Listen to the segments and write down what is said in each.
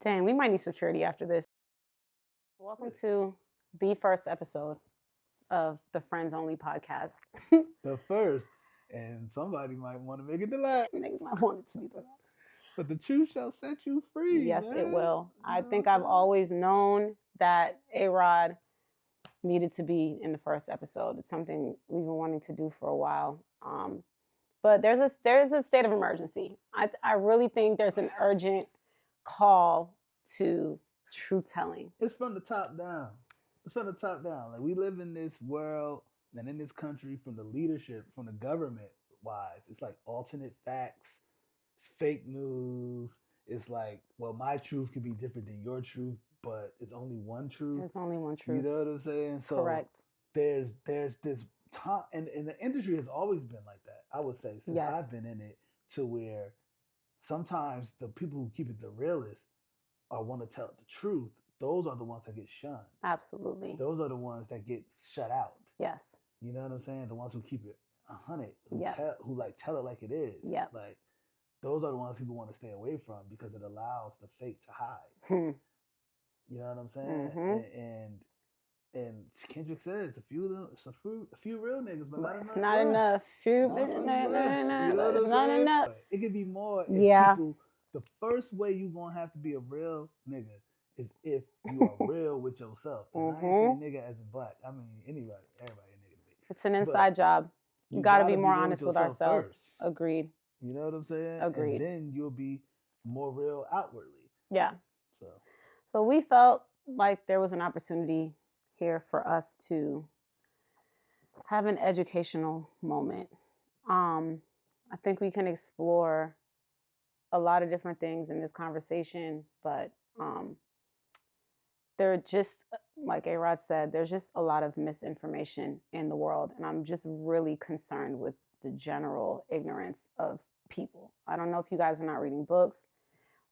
Dang, we might need security after this. Welcome to the first episode of the Friends Only podcast. The first, and somebody might want to make it the last. Niggas might want it to be the last. But the truth shall set you free, Yes, man. it will. You I know think what I'm I've saying? always known that A-Rod needed to be in the first episode. It's something we've been wanting to do for a while. But there's a state of emergency. I really think there's an urgent call to truth telling. It's from the top down. It's from the top down. Like, we live in this world and in this country, from the leadership, from the government wise, it's like alternate facts. It's fake news. It's like, well, my truth could be different than your truth, but it's only one truth. There's only one You truth. know what I'm saying? So Correct. there's this time, and the industry has always been like that. I would say since Yes. I've been in it, to where sometimes the people who keep it the realest or want to tell the truth, those are the ones that get shunned. Absolutely. Those are the ones that get shut out. Yes. You know what I'm saying? The ones who keep it 100, Yep. who like tell it like it is. Yep. Like, those are the ones people want to stay away from because it allows the fake to hide. Hmm. You know what I'm saying? Mhm. And Kendrick said it's a few real niggas, but not It's enough. not left. enough. Few, Not no, enough no, left. no, You know what it's I'm not saying? enough. It could be more if Yeah. people. The first way you gonna have to be a real nigga is if you are real with yourself. And I ain't saying nigga as in black. I mean everybody a nigga to me. It's an inside job. You got to be more real honest with yourself ourselves. first. Agreed. You know what I'm saying? Agreed. And then you'll be more real outwardly. Yeah. So So we felt like there was an opportunity here for us to have an educational moment. I think we can explore a lot of different things in this conversation, but there are just, like A-Rod said, there's just a lot of misinformation in the world, and I'm just really concerned with the general ignorance of people. I don't know if you guys are not reading books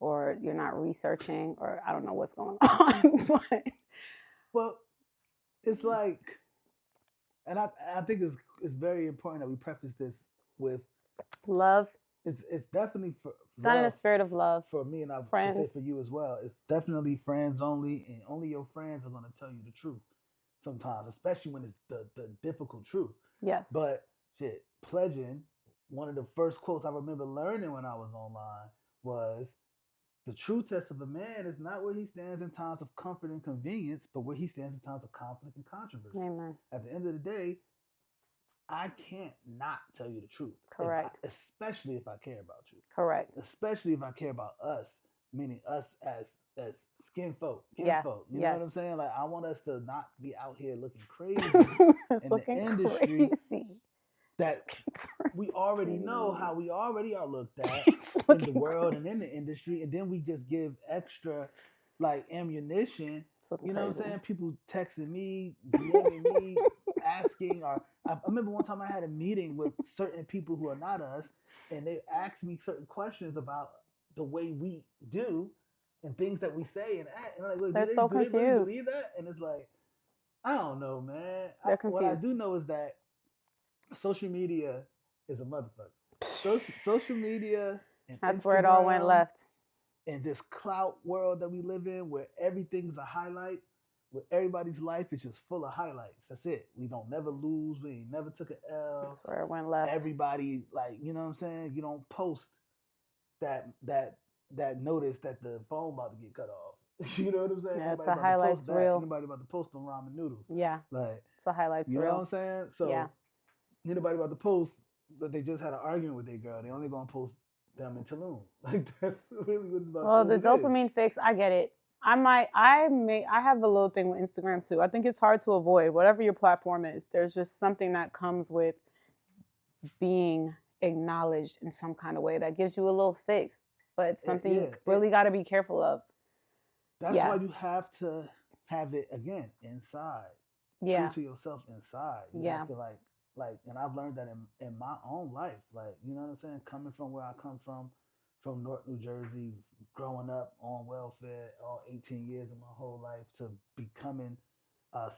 or you're not researching, or I don't know what's going on. But well, it's like, and I think it's very important that we preface this with love. It's definitely for Done in a love spirit of love. for me, and I Friends. say for you as well. It's definitely friends only, and only your friends are going to tell you the truth sometimes, especially when it's the difficult truth. Yes. But shit, pledging, one of the first quotes I remember learning when I was online was, the true test of a man is not where he stands in times of comfort and convenience, but where he stands in times of conflict and controversy. Amen. At the end of the day, I can't not tell you the truth. Correct. Especially if I care about you. Correct. Especially if I care about us, meaning us as skin folk, Yeah. folk. You know Yes. what I'm saying? Like, I want us to not be out here looking crazy It's in looking the industry crazy. that we already know how we already are looked at It's in the looking world and in the industry, and then we just give extra like ammunition. It's looking You know what I'm crazy. saying? People texting me, DMing me, asking, or I remember one time I had a meeting with certain people who are not us, and they asked me certain questions about the way we do and things that we say and act. And I'm like, They're so do they really confused. believe that? And it's like, I don't know, man. They're What I confused. do know is that social media is a motherfucker. Social media and That's where it all went Instagram left. and this clout world that we live in, where everything's a highlight, where everybody's life is just full of highlights. That's it. We don't never lose. We ain't never took an L. That's where it went left. Everybody, like, you know what I'm saying? You don't post that notice that the phone about to get cut off. You know what I'm saying? Yeah, it's Anybody a about to highlights post that. reel. Anybody about to post them ramen noodles. Yeah. Like, It's a highlights you know reel. what I'm saying? So Yeah. anybody about to post that they just had an argument with their girl, they only gonna post them in Tulum. Like, that's really what it's about. Well, the dopamine fix, I get it. I have a little thing with Instagram too. I think it's hard to avoid whatever your platform is. There's just something that comes with being acknowledged in some kind of way that gives you a little fix, but it's something you really got to be careful of. That's why you have to have it again inside. Yeah. True to yourself inside. You have to like, and I've learned that in my own life. Like, you know what I'm saying? Coming from where I come from North New Jersey, growing up on welfare all 18 years of my whole life, to becoming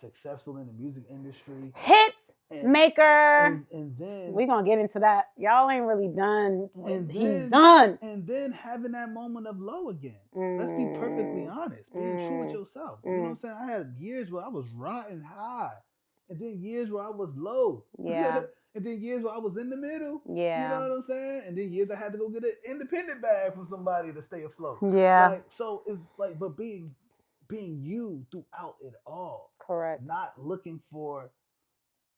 successful in the music industry, Hit and maker. and then We're gonna get into that. Y'all ain't really done. and He's then done. and then having that moment of low again. Let's be perfectly honest, being true with yourself. You know what I'm saying? I had years where I was riding high, and then years where I was low. Yeah. And then years where I was in the middle. Yeah. You know what I'm saying? And then years I had to go get an independent bag from somebody to stay afloat. Yeah. Like, so it's like, but being you throughout it all. Correct. Not looking for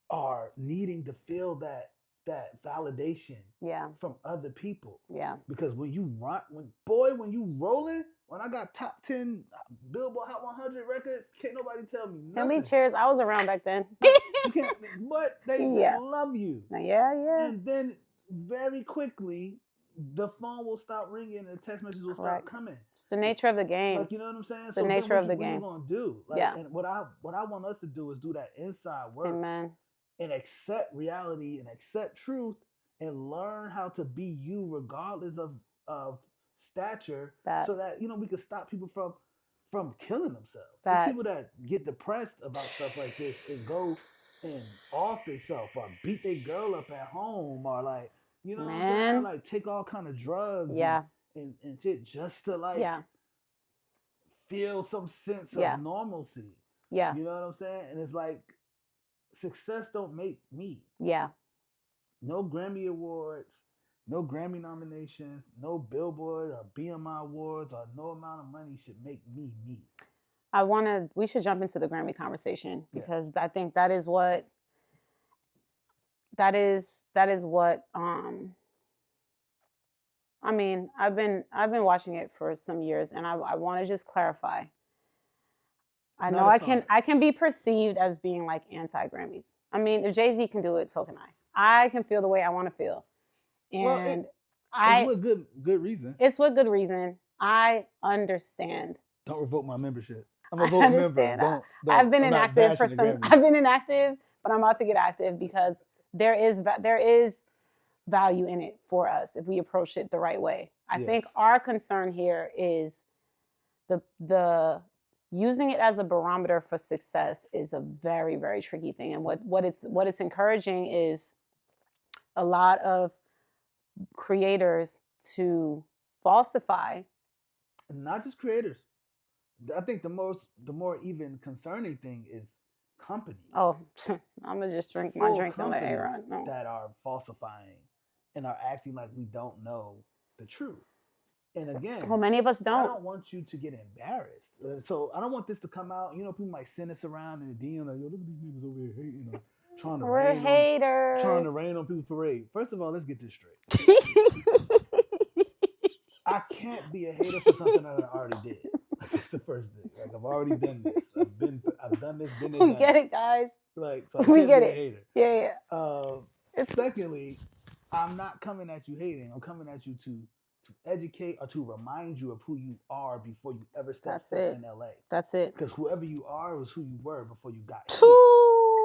or needing to feel that validation Yeah. from other people. Yeah. Because when you rolling, when I got top 10 Billboard Hot 100 records, can't nobody tell me Can nothing. we cheers? I was around back then. You can't, but they Yeah. love you. Yeah. And then very quickly, the phone will stop ringing and the text messages will Correct. stop coming. It's the nature of the game. Like, you know what I'm saying? It's the nature of the game. What are you gonna do? Like, Yeah. And what I want us to do is do that inside work. Amen. And accept reality and accept truth and learn how to be you regardless of stature, so that we can stop people from killing themselves. There's people that get depressed about stuff like this and go and off themselves or beat their girl up at home or like what I'm saying, like take all kind of drugs and shit just to like feel some sense of normalcy. Yeah. You know what I'm saying? And it's like success don't make me. Yeah. No Grammy Awards, no Grammy nominations, no Billboard or BMI Awards, or no amount of money should make me me. We should jump into the Grammy conversation because I think that is what I mean, I've been watching it for some years and I want to just clarify. I know I can be perceived as being like anti-Grammys. I mean, if Jay-Z can do it, so can I. I can feel the way I want to feel. And it's with good reason. It's with good reason. I understand. Don't revoke my membership. I'm a vote member. Don't, I've been inactive for some. I've been inactive, but I'm about to get active because there is value in it for us if we approach it the right way. I think our concern here is the using it as a barometer for success is a very, very tricky thing. And what it's encouraging is a lot of creators to falsify. Not just creators. I think the more even concerning thing is companies. Oh, I'm gonna just drink my drink and let it run. That are falsifying and are acting like we don't know the truth. And again, well, many of us don't. I don't want you to get embarrassed. So I don't want this to come out. People might send us around in the DM like, yo, look at these niggas over here hating, trying to rain on people's parade. First of all, let's get this straight. I can't be a hater for something that I already did. That's the first thing. Like I've already done this. I've done this. Been there. We get it, guys. Like so, I can't be a hater. Yeah. Secondly, I'm not coming at you hating. I'm coming at you to educate or to remind you of who you are before you ever step foot in LA. That's it. Because whoever you are was who you were before you got here.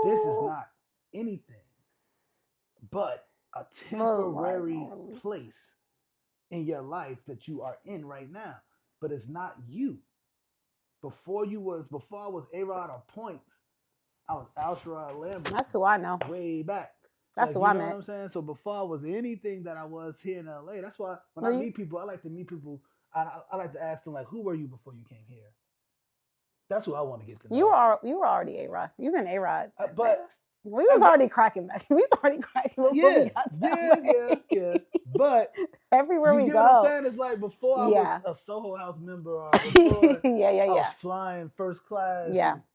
This is not anything but a temporary place in your life that you are in right now. But it's not you. Before I was A-Rod or Points, I was Alsherrod Lambert. That's who I know. Way back. That's who I met. You know what I'm saying? So before I was anything that I was here in LA, that's why when I meet people, I like to meet people. I like to ask them like, who were you before you came here? That's who I want to get to know. You were already A-Rod. You've been A-Rod. But we was already cracking back. We was already cracking before we got to yeah. But everywhere we go. You know what I'm saying? It's like before I was a Soho House member or before I was flying first class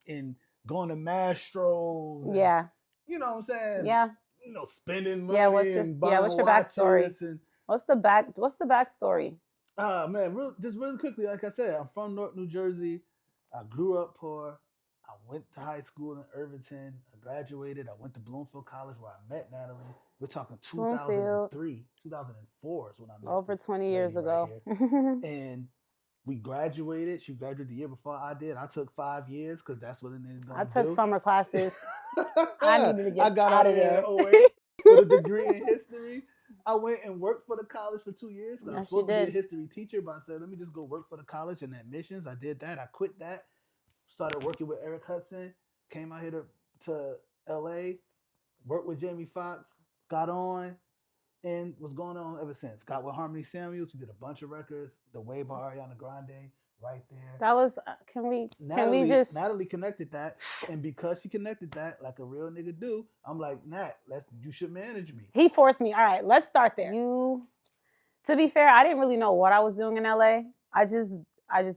and going to Mastros. Yeah. You know what I'm saying? Yeah. Spending money. What's your backstory? What's the backstory? Man, just really quickly, like I said, I'm from North New Jersey. I grew up poor. I went to high school in Irvington. I graduated. I went to Bloomfield College where I met Natalie. We're talking 2003, 2004 is when I met over 20 years ago. And we graduated. She graduated the year before I did. I took 5 years because that's what it is. I took summer classes. I needed to get out of there. With a degree in history. I went and worked for the college for 2 years. I was supposed to be a history teacher, but I said, let me just go work for the college and admissions. I did that. I quit that. Started working with Eric Hudson. came out here to LA, worked with Jamie Foxx, got on, and was going on ever since. Got with Harmony Samuels. We did a bunch of records. The Way by Ariana Grande, right there. That was. Can we just? Natalie connected that, and because she connected that, like a real nigga do, I'm like, Nat, you should manage me. He forced me. All right, let's start there. To be fair, I didn't really know what I was doing in LA. I just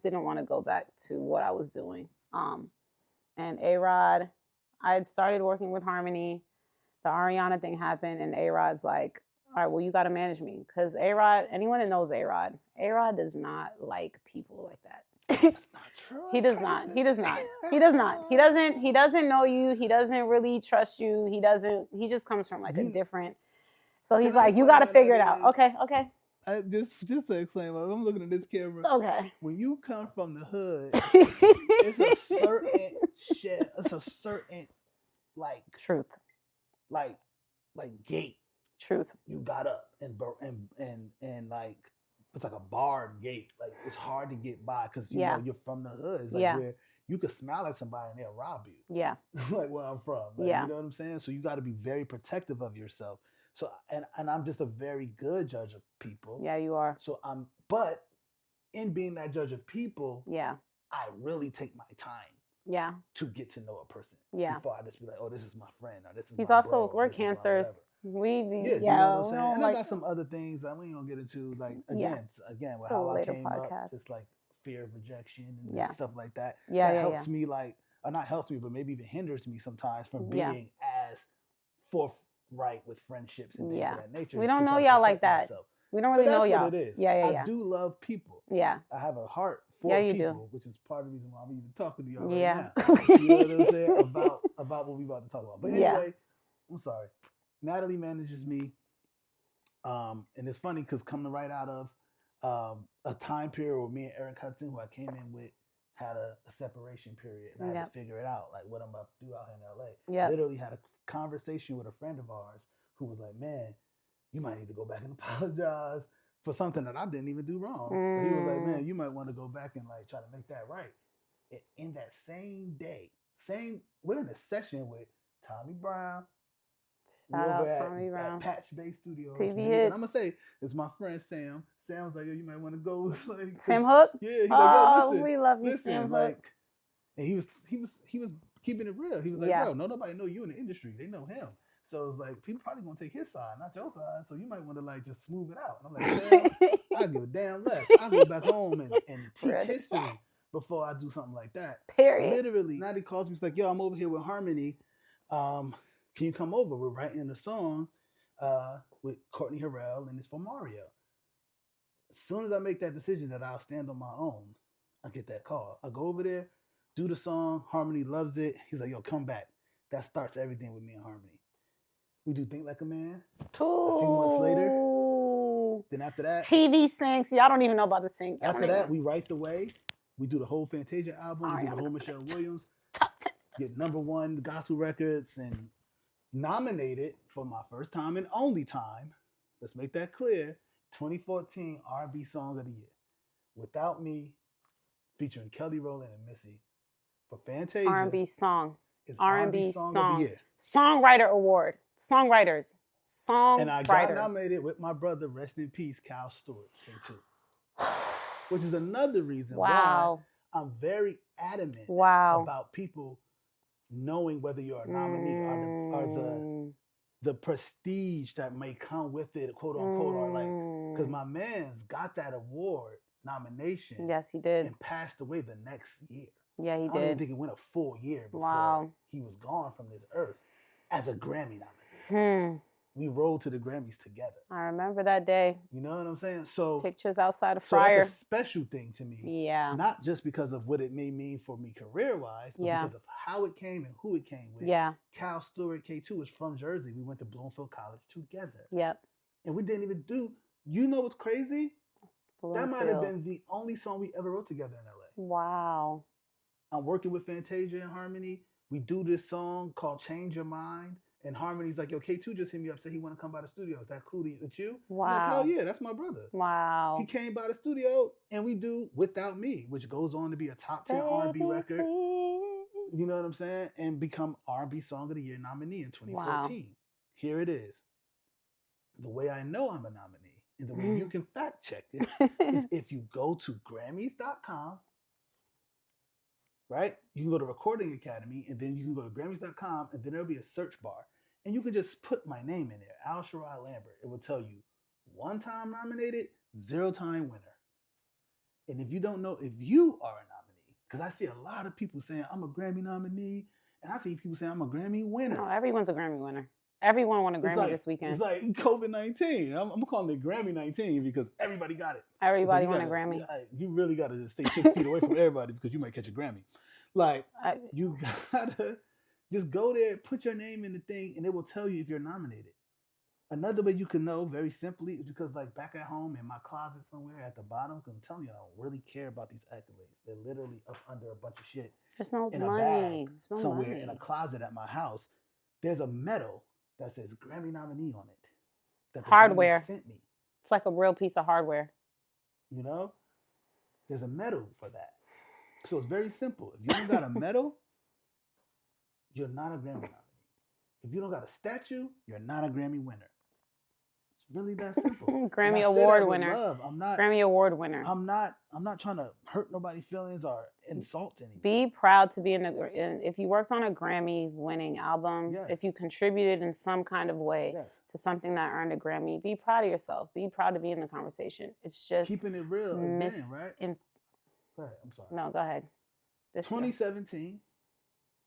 didn't want to go back to what I was doing. And A-Rod, I had started working with Harmony. The Ariana thing happened, and A-Rod's like, all right, well, you got to manage me. Because A-Rod, anyone that knows A-Rod does not like people like that. That's not true. He does not. He does not. He does not. He doesn't know you. He doesn't really trust you. He just comes from like a different. So he's like, you got to figure it out. Okay. Just to explain, I'm looking at this camera. Okay. When you come from the hood, it's a certain shit. It's a certain like truth, like gate. Truth. You got up and like it's like a barred gate. Like it's hard to get by because you know you're from the hood. It's like where you could smile at somebody and they'll rob you. Yeah. Like where I'm from. Like, you know what I'm saying? So you got to be very protective of yourself. So and I'm just a very good judge of people. Yeah, you are. So but in being that judge of people, I really take my time. To get to know a person. Before I just be like, oh, this is my friend. Or this is He's my also bro, we're cancers. You know what I'm saying? And I got some other things that we ain't gonna get into. Like again, with how I came up, just like fear of rejection and stuff like that. That helps me like, or not helps me, but maybe even hinders me sometimes from being as forthright with friendships and things of that nature. We don't know y'all like that. Myself. We don't really know y'all. What it is. I do love people. I have a heart for people, which is part of the reason why I'm even talking to y'all right now. You know what I'm saying? About what we about to talk about. But anyway, I'm sorry. Natalie manages me. And it's funny because coming right out of a time period where me and Eric Hudson, who I came in with, had a separation period. And I had to figure it out, like what I'm about to do out here in LA. Literally had a conversation with a friend of ours who was like, man, you might need to go back and apologize for something that I didn't even do wrong. But he was like, man, you might want to go back and like try to make that right. And in that same day, we're in a session with Tommy Brown. Shout out Tommy Brown. At Patch Bay Studios. TV hits. And I'm gonna say, it's my friend Sam. Sam's like, yo, you might want to go. Like, Sam Hook? Yeah, he's like, yo, listen. We love you, Sam Hook. Like, and he was keeping it real. He was like, bro, nobody know you in the industry. They know him. So it's like, people probably gonna take his side, not your side. So you might want to like just smooth it out. And I'm like, Sam, I give a damn less. I go back home and teach history before I do something like that. Period. Literally, Natty calls me. He's like, yo, I'm over here with Harmony. Can you come over? We're writing a song with Courtney Harrell, and it's for Mario. As soon as I make that decision that I'll stand on my own, I get that call. I go over there, do the song. Harmony loves it. He's like, yo, come back. That starts everything with me and Harmony. We do Think Like a Man. A few months later. Then after that, TV syncs. Y'all don't even know about the sync. After that, we Write the Way. We do the whole Fantasia album. We do the whole Michelle Williams. Get #1 gospel records and nominated for my first time and only time. Let's make that clear. 2014 R&B Song of the Year. Without Me, featuring Kelly Rowland and Missy for Fantasia. R&B song. It's R&B song of the Year. Songwriter Award. Songwriters. And I got nominated with my brother, rest in peace, Cal Stewart, K2. Which is another reason why I'm very adamant about people knowing whether you're a nominee or the prestige that may come with it, quote unquote, or like, because my man's got that award nomination. Yes, he did. And passed away the next year. Yeah, he did. I don't even think it went a full year before he was gone from this earth as a Grammy nominee. We rolled to the Grammys together. I remember that day. You know what I'm saying? So pictures outside of Friar. So that's a special thing to me. Yeah. Not just because of what it may mean for me career-wise, but because of how it came and who it came with. Yeah. Cal Stewart, K2, is from Jersey. We went to Bloomfield College together. Yep. And we didn't even do, you know what's crazy? Bloomfield. That might have been the only song we ever wrote together in LA. Wow. I'm working with Fantasia and Harmony. We do this song called Change Your Mind. And Harmony's like, yo, K2 just hit me up, said he want to come by the studio. Is that cool with you? Wow. I'm like, hell yeah, that's my brother. Wow. He came by the studio and we do Without Me, which goes on to be a top 10 R&B record. You know what I'm saying? And become R&B Song of the Year nominee in Wow. 2014. Here it is. The way I know I'm a nominee and the way you can fact check it is if you go to Grammys.com, right? You can go to Recording Academy and then you can go to Grammys.com and then there'll be a search bar. And you can just put my name in there, Al Sharad Lambert. It will tell you 1 time nominated, 0 time winner. And if you don't know if you are a nominee, because I see a lot of people saying I'm a Grammy nominee, and I see people saying I'm a Grammy winner. No, everyone's a Grammy winner. Everyone won a Grammy like, this weekend. It's like COVID-19. I'm calling it Grammy 19 because everybody got it. Everybody like won a Grammy. You really got to stay 6 feet away from everybody because you might catch a Grammy. Like, you got to just go there, put your name in the thing, and it will tell you if you're nominated. Another way you can know very simply is because, like, back at home in my closet somewhere at the bottom, because I'm telling you, I don't really care about these accolades. They're literally up under a bunch of shit. There's no in money. a bag There's no somewhere money. in a closet at my house. There's a medal that says Grammy nominee on it. That the hardware Grammy sent me. It's like a real piece of hardware. You know, there's a medal for that. So it's very simple. If you don't got a medal, you're not a Grammy nominee. If you don't got a statue, you're not a Grammy winner. It's really that simple. Grammy Award winner. Grammy Award winner. I'm not trying to hurt nobody's feelings or insult anyone. Be proud to be if you worked on a Grammy winning album, yes. If you contributed in some kind of way yes. to something that earned a Grammy, be proud of yourself. Be proud to be in the conversation. It's just keeping it real again, right? Go ahead. I'm sorry. No, go ahead. 2017,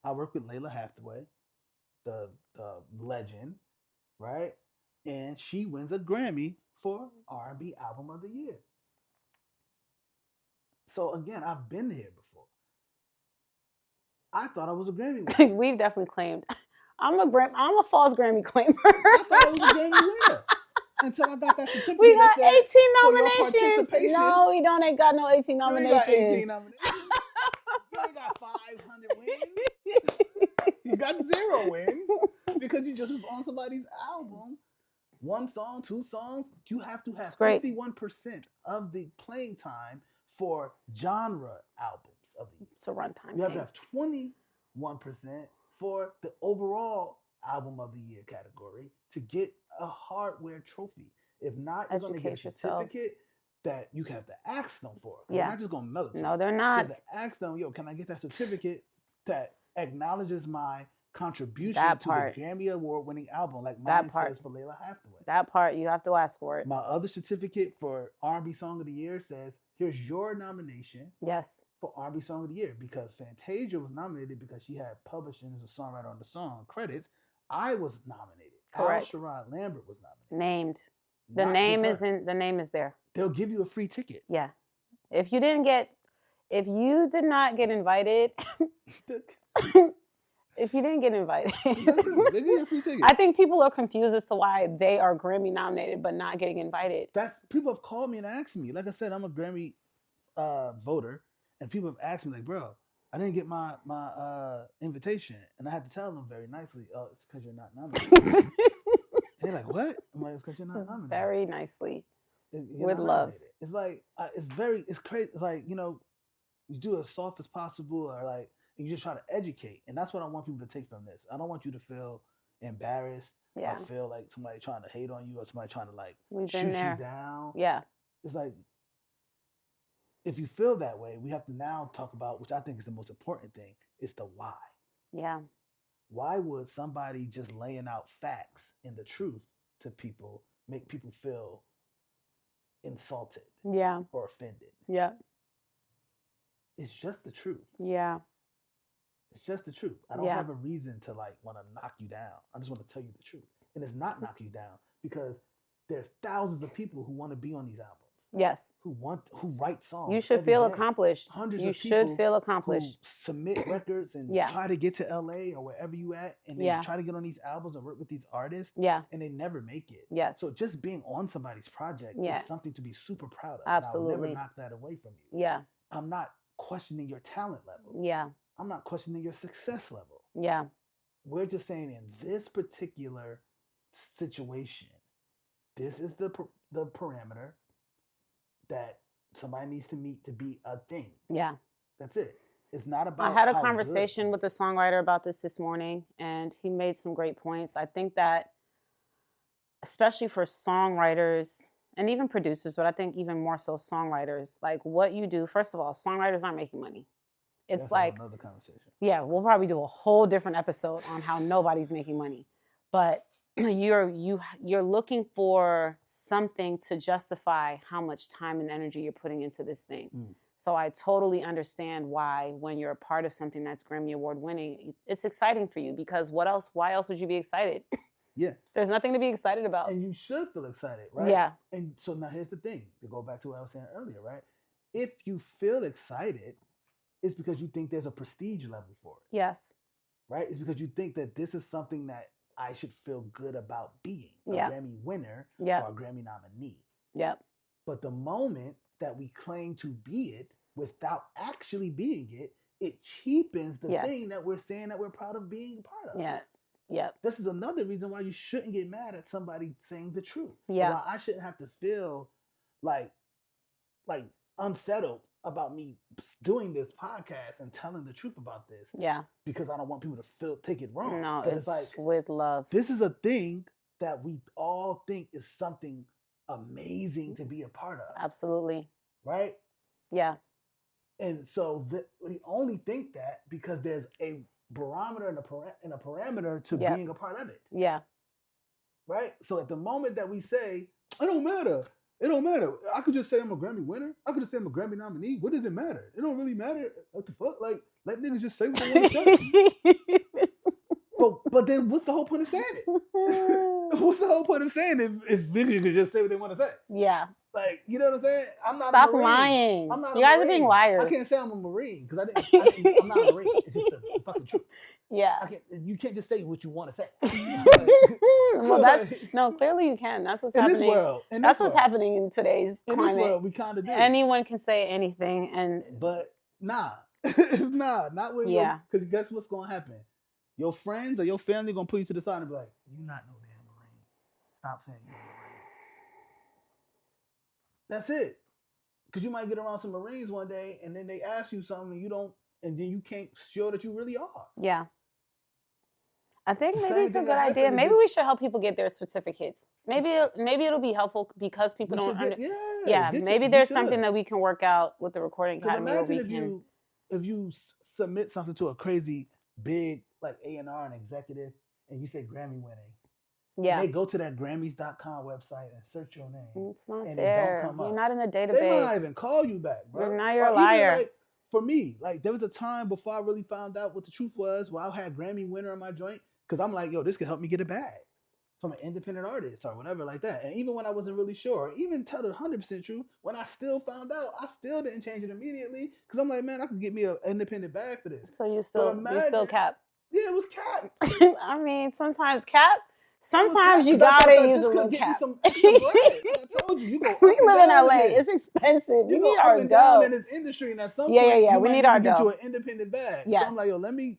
I worked with Layla Hathaway, the legend, right? And she wins a Grammy for R&B Album of the Year. So again, I've been here before. I thought I was a Grammy winner. We've definitely claimed. I'm a false Grammy claimer. I thought I was a Grammy winner until I got that certificate. We got that 18 nominations. No, we don't. Ain't got no 18 nominations. You ain't got 18 nominations. You ain't got 500 wins. You got 0 wins because you just was on somebody's album. 1 song, 2 songs. You have to have 51% of the playing time for genre albums of the year. It's a runtime. You have to have 21% for the overall album of the year category to get a hardware trophy. If not, you're going to get a certificate that you have to ask them for. Yeah. They're not just going to mail it to you. No, they're not. You have to ask them, yo, can I get that certificate that acknowledges my contribution to the Grammy Award winning album, like mine says for Layla Hathaway. That part, you have to ask for it. My other certificate for R&B Song of the Year says, here's your nomination. Yes. For R&B Song of the Year, because Fantasia was nominated because she had publishing as a songwriter on the song credits. I was nominated. Correct. Al Sharad Lambert was nominated. Named. The name is in. The name is there. They'll give you a free ticket. Yeah. If you did not get invited. If you didn't get invited, they give you a free ticket. I think people are confused as to why they are Grammy nominated but not getting invited. People have called me and asked me. Like I said, I'm a Grammy voter, and people have asked me, like, bro, I didn't get my invitation, and I had to tell them very nicely, oh, it's because you're not nominated. And they're like, what? I'm like, it's because you're not nominated. Very nicely, with love. It's like it's crazy. It's like, you know, you do as soft as possible, or like. And you just try to educate. And that's what I want people to take from this. I don't want you to feel embarrassed. Yeah. Or feel like somebody trying to hate on you or somebody trying to like shoot you down. Yeah. It's like, if you feel that way, we have to now talk about, which I think is the most important thing, is the why. Yeah. Why would somebody just laying out facts and the truth to people make people feel insulted? Yeah. Or offended? Yeah. It's just the truth. Yeah. It's just the truth. I don't have a reason to like want to knock you down. I just want to tell you the truth. And it's not knock you down because there's thousands of people who want to be on these albums. Yes. Who write songs. You should feel day. accomplished. Hundreds you of people should feel accomplished. Who submit records and try to get to LA or wherever you at, and they try to get on these albums and work with these artists. Yeah. And they never make it. Yes. So just being on somebody's project is something to be super proud of. Absolutely. And I'll never knock that away from you. Yeah. I'm not questioning your talent level. Yeah. I'm not questioning your success level. Yeah. We're just saying in this particular situation, this is the parameter that somebody needs to meet to be a thing. Yeah. That's it. It's not I about had a how good. conversation with a songwriter about this morning, and he made some great points. I think that, especially for songwriters and even producers, but I think even more so songwriters, like what you do, first of all, songwriters aren't making money. It's That's like, another conversation. yeah, we'll probably do a whole different episode on how nobody's making money. But you're looking for something to justify how much time and energy you're putting into this thing. So I totally understand why when you're a part of something that's Grammy Award winning, it's exciting for you, because why else would you be excited? Yeah. There's nothing to be excited about. And you should feel excited, right? Yeah. And so now here's the thing, to go back to what I was saying earlier, right? If you feel excited, it's because you think there's a prestige level for it. Yes. Right? It's because you think that this is something that I should feel good about being a Grammy winner or a Grammy nominee. Yep. But the moment that we claim to be it without actually being it, it cheapens the thing that we're saying that we're proud of being a part of. Yeah. Yep. This is another reason why you shouldn't get mad at somebody saying the truth. Yeah. Why I shouldn't have to feel like unsettled about me doing this podcast and telling the truth about this. Yeah. Because I don't want people to take it wrong. No, but it's like with love. This is a thing that we all think is something amazing to be a part of. Absolutely. Right? Yeah. And so we only think that because there's a barometer and a parameter to being a part of it. Yeah. Right? So at the moment that we say, it don't matter. It don't matter. I could just say I'm a Grammy winner. I could just say I'm a Grammy nominee. What does it matter? It don't really matter. What the fuck? Like, let niggas just say what they want to say. But then what's the whole point of saying it? What's the whole point of saying it if niggas could just say what they want to say? Yeah. Like, you know what I'm saying? I'm not Stop a Marine. lying. I'm not you guys are being liars. I can't say I'm a Marine because I'm not a Marine. It's just the fucking truth. Yeah. You can't just say what you want to say. Well, clearly you can. That's what's happening. In this world. That's what's happening in today's climate. In this world, we kind of do. Anyone can say anything, but nah. Not when because guess what's going to happen? Your friends or your family going to put you to the side and be like, you're not no damn Marine. Stop saying you're a Marine. That's it. Because you might get around some Marines one day and then they ask you something and you don't, and then you can't show that you really are. Yeah. I think maybe it's a good idea. Maybe we should help people get their certificates. Maybe it'll be helpful because people don't maybe there's something that we can work out with the Recording Academy where we can. If you submit something to a crazy big like A&R and executive and you say Grammy winning. Yeah. They go to that Grammys.com website and search your name. It's not there. You're not in the database. They might not even call you back, bro. Now you're a liar. Like, for me, like there was a time before I really found out what the truth was where I had Grammy winner in my joint because I'm like, yo, this could help me get a bag from an independent artist or whatever like that. And even when I wasn't really sure, even tell the 100% truth, when I still found out, I still didn't change it immediately because I'm like, man, I could get me an independent bag for this. So you still cap? Yeah, it was cap. I mean, sometimes cap. Sometimes you gotta use a little cap. Some extra bread. I told you, we live in LA. It's expensive. We need our dough. In this industry, and at some point, we need our dough. Get you an independent bag. Yes. So I'm like, yo, let me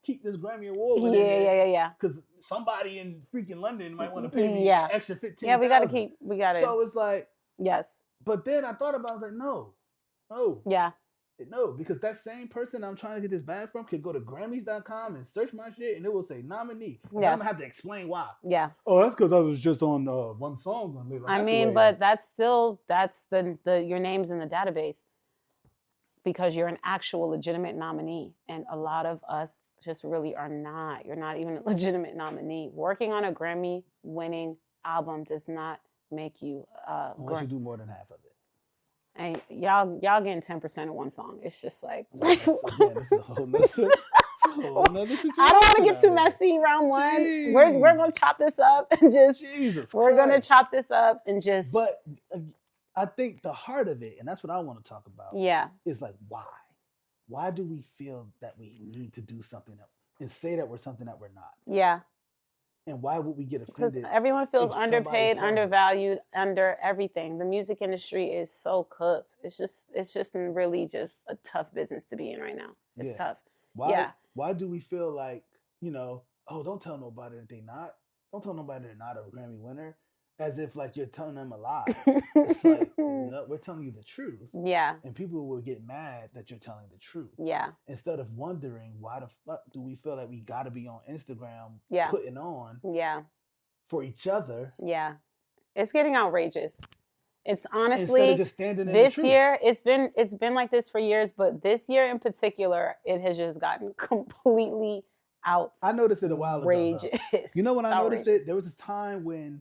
keep this Grammy Award. Yeah. Because somebody in freaking London might want to pay me extra 15. Yeah, we gotta. So it's like, yes. But then I thought about it. I was like, no. Yeah. No, because that same person I'm trying to get this bag from could go to Grammys.com and search my shit and it will say nominee. And I'm going to have to explain why. Yeah. Oh, that's because I was just on one song. I mean, but that's the your name's in the database because you're an actual legitimate nominee. And a lot of us just really are not. You're not even a legitimate nominee. Working on a Grammy winning album does not make you unless you do more than half of it. And y'all getting 10% of one song. It's just like this is a whole nother situation. I don't want to get too messy round one. Jeez. We're gonna chop this up and just gonna chop this up and just. But I think the heart of it, and that's what I want to talk about. Yeah, is like why? Why do we feel that we need to do something and say that we're something that we're not? Yeah. And why would we get offended? Because everyone feels underpaid, undervalued, under everything. The music industry is so cooked. It's just really just a tough business to be in right now. It's tough. Why do we feel like, don't tell nobody that they're not. Don't tell nobody they're not a Grammy winner. as if like you're telling them a lie. It's like, no, we're telling you the truth. Yeah. And people will get mad that you're telling the truth. Yeah. Instead of wondering why the fuck do we feel like we gotta be on Instagram putting on for each other. Yeah. It's getting outrageous. It's honestly instead of just standing in this the truth. year, it's been like this for years, but this year in particular, it has just gotten completely outrageous. I noticed it a while ago. You know when I noticed it? There was this time when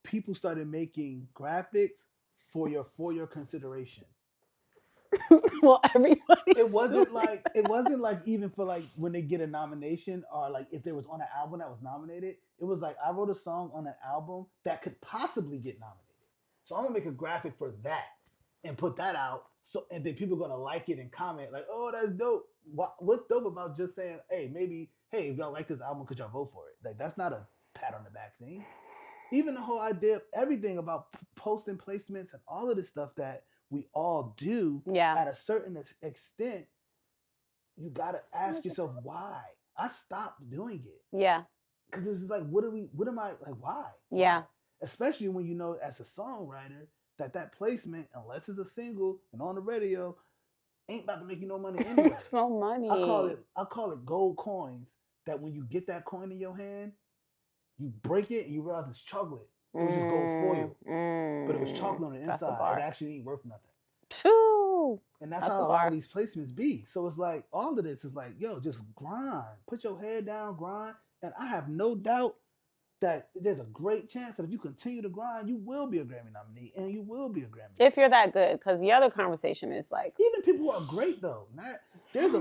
people started making graphics for your consideration. Well, everybody. It wasn't like even for like when they get a nomination or like if they was on an album that was nominated. It was like I wrote a song on an album that could possibly get nominated. So I'm gonna make a graphic for that and put that out. So and then people are gonna like it and comment like, "Oh, that's dope." What's dope about just saying, "Hey, maybe, hey, if y'all like this album, could y'all vote for it?" Like that's not a pat on the back thing. Even the whole idea, everything about posting placements and all of this stuff that we all do at a certain extent, you gotta ask yourself why. I stopped doing it. Yeah. Because it's just like, what am I like? Why? Yeah. Especially when you know as a songwriter that placement, unless it's a single and on the radio, ain't about to make you no money anyway. It's no money. I call it gold coins. That when you get that coin in your hand, you break it and you realize it's chocolate. It was just gold foil, but it was chocolate on the inside. It actually ain't worth nothing. Phew. And that's how a lot of these placements be. So it's like all of this is like, yo, just grind. Put your head down, grind. And I have no doubt that there's a great chance that if you continue to grind, you will be a Grammy nominee and you will be a Grammy. If you're that good, because the other conversation is like even people who are great though. There's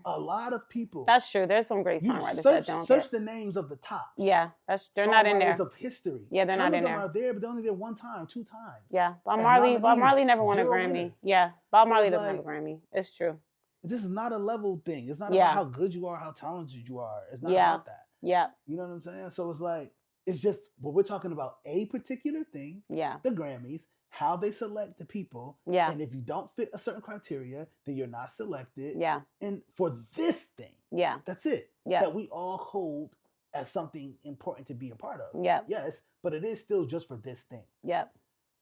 a lot of people. That's true. There's some great songwriters that don't search the names of the top. Yeah, they're not in there. Of history. Yeah, they're not in there. Some of them are there, but they're only there one time, two times. Yeah, Bob Marley never won a Grammy. Minutes. Yeah, Bob Marley doesn't have a Grammy. It's true. This is not a level thing. It's not about how good you are, how talented you are. It's not about that. Yeah. You know what I'm saying? So it's like, it's just, well, we're talking about a particular thing. Yeah. The Grammys, how they select the people. Yeah. And if you don't fit a certain criteria, then you're not selected. Yeah. And for this thing. Yeah. That's it. Yeah. That we all hold as something important to be a part of. Yeah. Yes, but it is still just for this thing. Yep.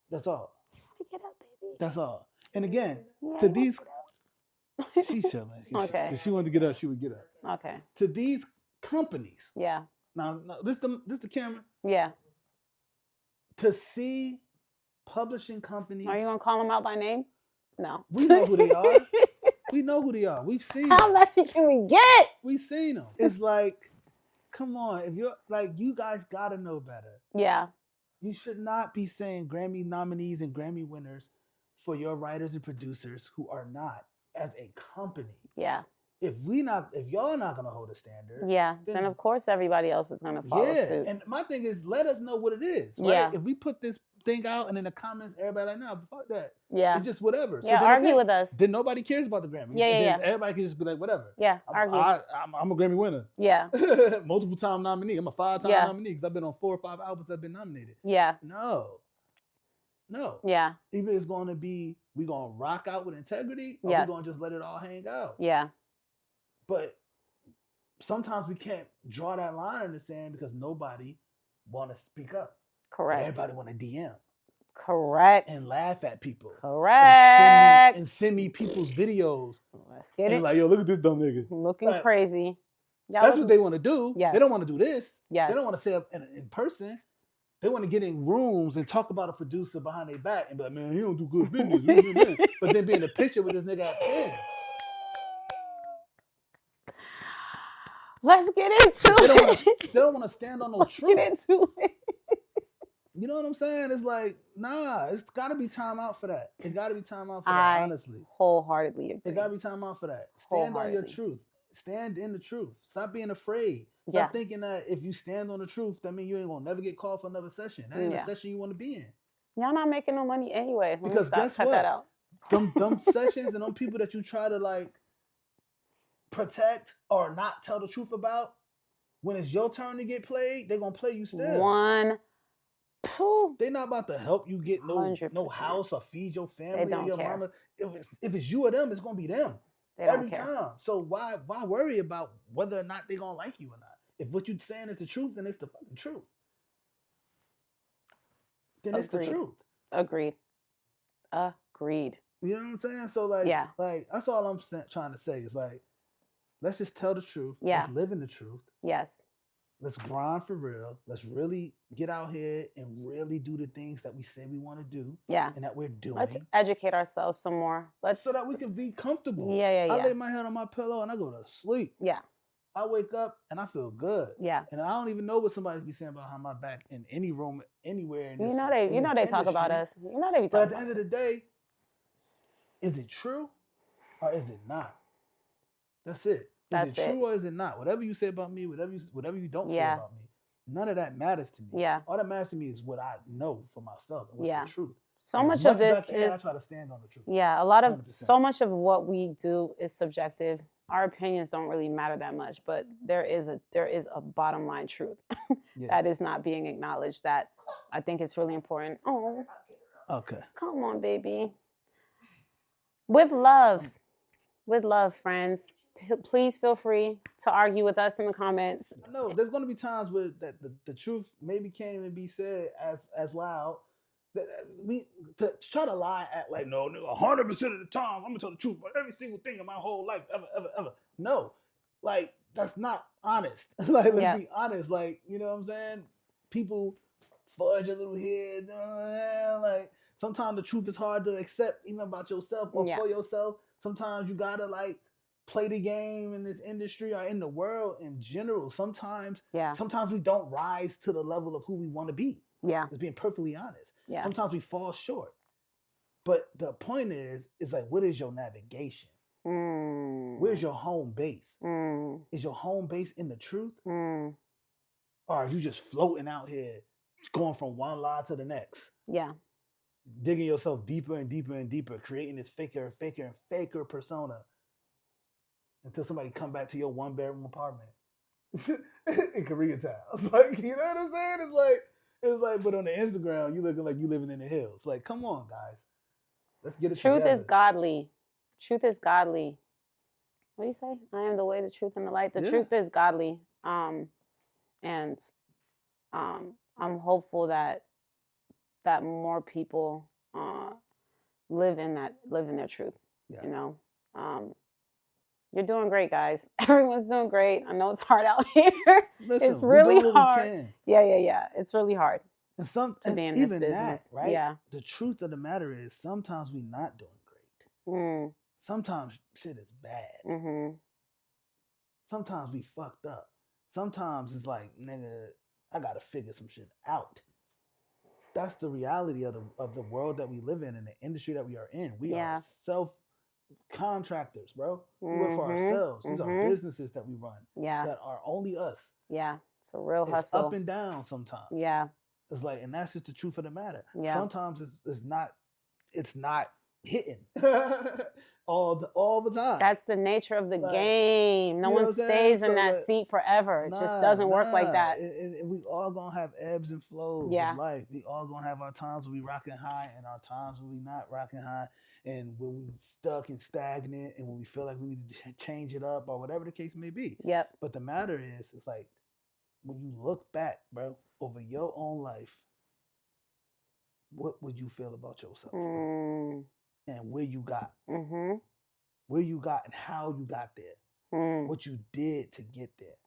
That's all. Get up, baby. That's all. And again, to these... She's chilling. Okay. If she wanted to get up, she would get up. Okay. To these companies. Yeah. Now this the camera. Yeah. To see publishing companies. Are you gonna call them out by name? No. We know who they are. We know who they are. We've seen them. How messy can we get? We've seen them. It's like, come on. If you're like, you guys gotta know better. Yeah. You should not be saying Grammy nominees and Grammy winners for your writers and producers who are not as a company. Yeah. If y'all not gonna hold a standard, then of course everybody else is gonna follow suit. And my thing is, let us know what it is. Right? Yeah. If we put this thing out and in the comments, everybody like, nah, fuck that. Yeah. It's just whatever. Yeah. So argue with us. Then nobody cares about the Grammy. Yeah. Everybody can just be like, whatever. Yeah. Argue. I'm a Grammy winner. Yeah. Multiple time nominee. I'm a 5-time nominee because I've been on 4 or 5 albums that have been nominated. Yeah. No. Yeah. Either it's going to be we gonna rock out with integrity, or we're gonna just let it all hang out. Yeah. But sometimes we can't draw that line in the sand because nobody want to speak up. Correct. Everybody want to DM. Correct. And laugh at people. Correct. And send me people's videos. Let's get it. Like, yo, look at this dumb nigga. Looking crazy. That's what they want to do. Yes. They don't want to do this. Yes. They don't want to say up in person. They want to get in rooms and talk about a producer behind their back and be like, man, he don't do good business. But then be in the picture with this nigga at 10. Let's get into it. They don't want to stand on no truth. Let's get into it. You know what I'm saying? It's like, nah, it's got to be time out for that. It got to be time out for that, honestly. Wholeheartedly agree. It got to be time out for that. Stand on your truth. Stand in the truth. Stop being afraid. Stop thinking that if you stand on the truth, that means you ain't going to never get called for another session. That ain't a session you want to be in. Y'all not making no money anyway. Because guess what? That out. Them sessions and them people that you try to like protect or not tell the truth about, when it's your turn to get played, they're going to play you still. They're not about to help you get no house or feed your family or your mama. If it's you or them, it's going to be them. Every time. So why worry about whether or not they're going to like you or not? If what you're saying is the truth, then it's the fucking truth. then it's the Agreed. truth. Agreed. Agreed. You know what I'm saying? So Yeah. like that's all I'm trying to say is like, let's just tell the truth. Yeah. Let's live in the truth. Yes. Let's grind for real. Let's really get out here and really do the things that we say we want to do. Yeah. And that we're doing. Let's educate ourselves some more. So that we can be comfortable. Yeah. I lay my head on my pillow and I go to sleep. Yeah. I wake up and I feel good. Yeah. And I don't even know what somebody be saying about how my back in any room, anywhere. In this, they talk about us. You know they be talking. But at the end of the day, is it true or is it not? That's it. Is it true or is it not? Whatever you say about me, whatever you don't say about me, none of that matters to me. Yeah. All that matters to me is what I know for myself and what's the truth. So much of this I try to stand on the truth. Yeah, so much of what we do is subjective. Our opinions don't really matter that much, but there is a bottom line truth that is not being acknowledged. That I think it's really important. Oh, okay. Come on, baby. With love, friends. Please feel free to argue with us in the comments. No, there's going to be times where that the truth maybe can't even be said as loud. We to try to lie at like, no, 100% of the time I'm gonna tell the truth about every single thing in my whole life ever. No, like that's not honest. Like let's be honest. Like, you know what I'm saying? People fudge a little here. Like sometimes the truth is hard to accept even about yourself or for yourself. Sometimes you gotta like play the game in this industry or in the world in general. Sometimes we don't rise to the level of who we want to be. Yeah. Just being perfectly honest. Yeah. Sometimes we fall short. But the point is like, what is your navigation? Where's your home base? Is your home base in the truth? Or are you just floating out here, going from one lie to the next? Yeah. Digging yourself deeper and deeper and deeper, creating this faker and faker persona until somebody come back to your 1-bedroom apartment in Koreatown. It's like, you know what I'm saying? It's like, but on the Instagram, you looking like you living in the hills. Like, come on, guys. Let's get it together. Truth is godly. Truth is godly. What do you say? I am the way, the truth, and the light. The truth is godly. And I'm hopeful that more people live in their truth. Yeah. You know. You're doing great, guys. Everyone's doing great. I know it's hard out here. Listen, it's really hard. Yeah. It's really hard to be in this business. That, right? Yeah. The truth of the matter is sometimes we're not doing great. Sometimes shit is bad. Sometimes we fucked up. Sometimes it's like, nigga, I gotta figure some shit out. That's the reality of the world that we live in and the industry that we are in. We are contractors, bro. We work for ourselves. These are businesses that we run. Yeah. That are only us. Yeah. It's a real hustle. Up and down sometimes. Yeah. It's like, and that's just the truth of the matter. Yeah. Sometimes it's not hitting all the time. That's the nature of the game. No one stays in that seat forever. It just doesn't work like that. And we all gonna have ebbs and flows of life. We all gonna have our times when we rocking high and our times when we not rocking high. And when we stuck and stagnant and when we feel like we need to change it up or whatever the case may be. Yep. But the matter is, it's like, when you look back, bro, over your own life, what would you feel about yourself? And where you got. Where you got and how you got there. What you did to get there.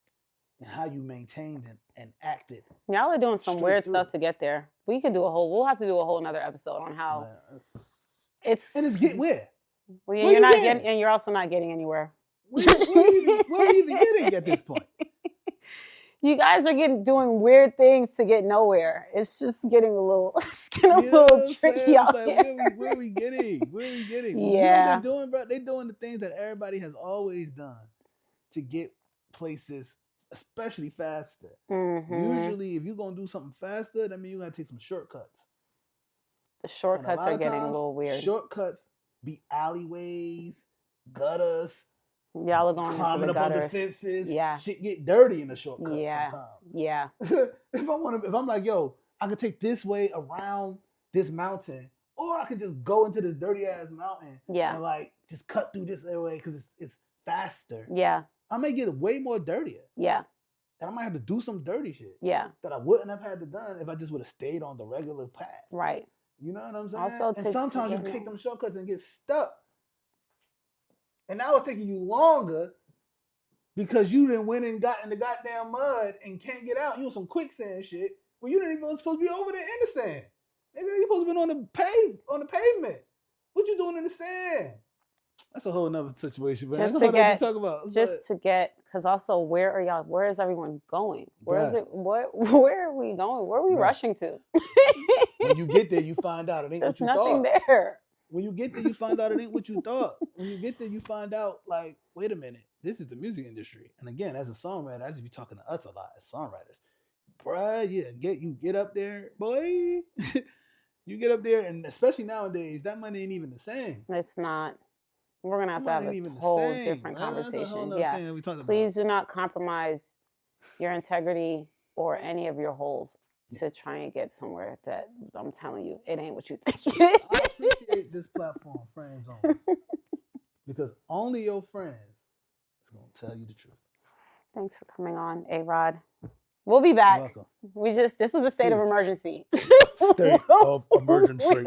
And how you maintained and acted. Y'all are doing some weird stuff to get there. We'll have to do a whole another episode on how... It's getting where? Well, you're not getting, and you're also not getting anywhere. Where are you even getting at this point? You guys are doing weird things to get nowhere. It's just getting a little tricky out here. Where are we getting? Yeah. You know what they're doing, bro? They're doing the things that everybody has always done to get places, especially faster. Usually, if you're gonna do something faster, that means you gotta take some shortcuts. The shortcuts are getting a little weird. Shortcuts be alleyways, gutters. Y'all are going into the gutters. Up on the fences. Yeah. Shit get dirty in the shortcut sometimes. Yeah. If I'm like, yo, I could take this way around this mountain, or I could just go into this dirty ass mountain and like just cut through this way because it's faster. Yeah. I may get way more dirtier. Yeah. And I might have to do some dirty shit Yeah. that I wouldn't have had to done if I just would have stayed on the regular path. Right. You know what I'm saying? Also, and sometimes you take them shortcuts and get stuck. And now it's taking you longer because you didn't went and got in the goddamn mud and can't get out. You on some quicksand shit when you didn't even supposed to be over there in the sand. Maybe you supposed to be on the pavement. What you doing in the sand? That's a whole nother situation, man. That's a whole nother to talk about. Because also, where is everyone going? Where is it? Where are we going? Where are we rushing to? When you get there, you find out it ain't what you thought. There's nothing there. When you get there, you find out it ain't what you thought. When you get there, you find out, like, wait a minute, this is the music industry. And again, as a songwriter, I just be talking to us a lot as songwriters. Bruh, you get up there, boy. You get up there, and especially nowadays, that money ain't even the same. It's not. We're going to have a whole different conversation. Yeah. Please do not compromise your integrity or any of your holes to try and get somewhere that I'm telling you, it ain't what you think. I appreciate this platform, Friends Only, because only your friends is going to tell you the truth. Thanks for coming on, A-Rod. We'll be back. This was a state of emergency. State of emergency.